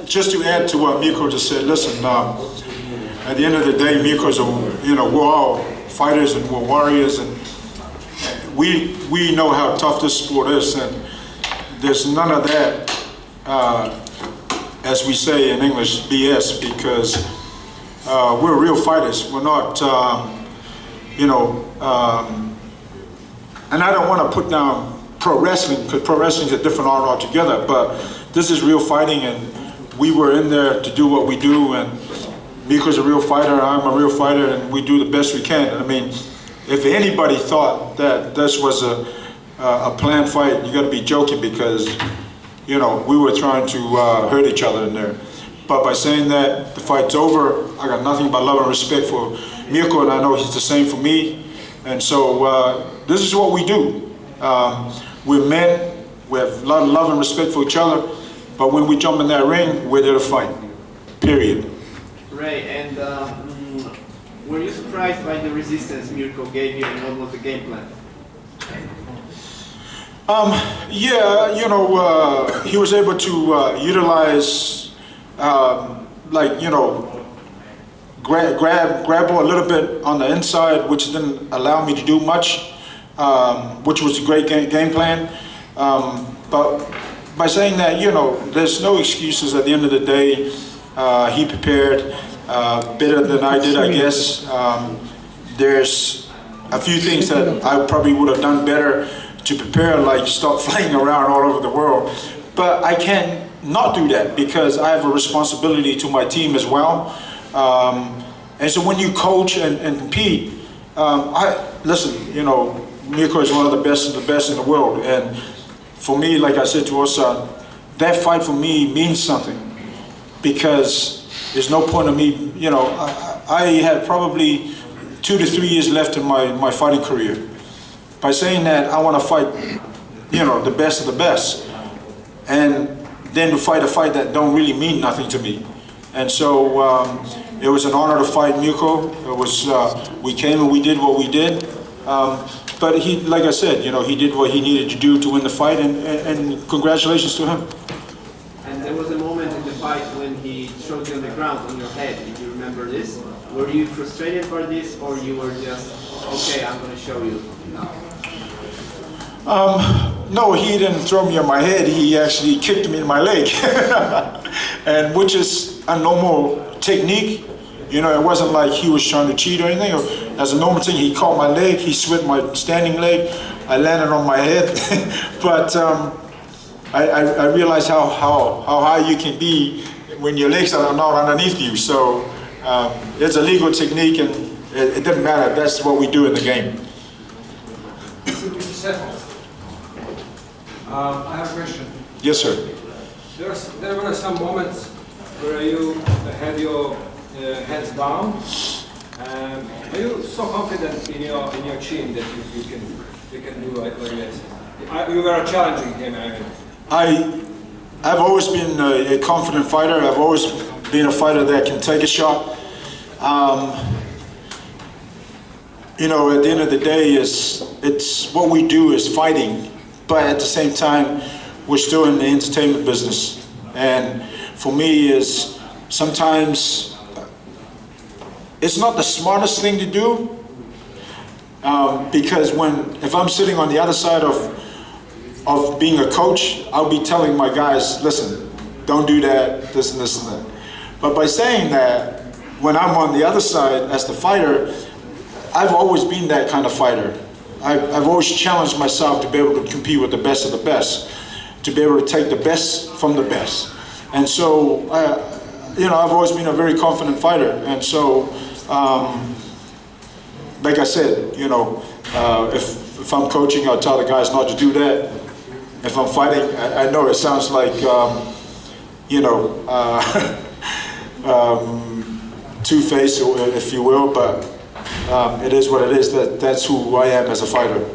just to add to what Mirko just said, listen, at the end of the day, Mirko's we're all fighters and we're warriors, and we know how tough this sport is, and there's none of that, as we say in English, BS, because we're real fighters. We're not, and I don't want to put down pro wrestling, because pro wrestling is a different art altogether, but this is real fighting, and we were in there to do what we do, and Mirko's a real fighter, I'm a real fighter, and we do the best we can. I mean, if anybody thought that this was a planned fight, you got to be joking, because we were trying to hurt each other in there. But by saying that the fight's over, I got nothing but love and respect for Mirko, and I know he's the same for me. And so this is what we do. We're men, we have a lot of love and respect for each other, but when we jump in that ring, we're there to fight, period. Ray, and were you surprised by the resistance Mirko gave you, and what was the game plan? Yeah, he was able to utilize, grab a little bit on the inside, which didn't allow me to do much, which was a great game plan. But by saying that, there's no excuses at the end of the day. He prepared better than I did, I guess. There's a few things that I probably would have done better to prepare, like stop flying around all over the world. But I can't not do that, because I have a responsibility to my team as well. And so when you coach and compete, listen, Mirko is one of the best in the world. And for me, like I said to Osa, that fight for me means something, because there's no point of me, I had probably 2 to 3 years left in my fighting career. By saying that, I want to fight, the best of the best, and then to fight a fight that don't really mean nothing to me. And so it was an honor to fight Mirko. It was, we came and we did what we did. But he, like I said, he did what he needed to do to win the fight, and congratulations to him. And there was a moment in the fight when he threw you on the ground, on your head. Did you remember this? Were you frustrated by this, or you were just, okay, I'm going to show you now? No, he didn't throw me on my head. He actually kicked me in my leg, and which is a normal technique. It wasn't like he was trying to cheat or anything. As a normal thing, he caught my leg, he swept my standing leg, I landed on my head. But I realized how high you can be when your legs are not underneath you. So it's a legal technique, and it doesn't matter. That's what we do in the game. Sefo, I have a question. Yes, sir. There were some moments where you had your heads down. Are you so confident in your chin that you can do like this? You were challenging him. I've always been a confident fighter. I've always been a fighter that can take a shot. At the end of the day, it's what we do is fighting, but at the same time, we're still in the entertainment business. And for me, is sometimes it's not the smartest thing to do, because if I'm sitting on the other side of being a coach, I'll be telling my guys, listen, don't do that, this and this and that. But by saying that, when I'm on the other side as the fighter, I've always been that kind of fighter. I've always challenged myself to be able to compete with the best of the best, to be able to take the best from the best. And so, I've always been a very confident fighter. And so, like I said, if I'm coaching, I'll tell the guys not to do that. If I'm fighting, I know it sounds like, two-faced, if you will, but it is what it is. That's who I am as a fighter.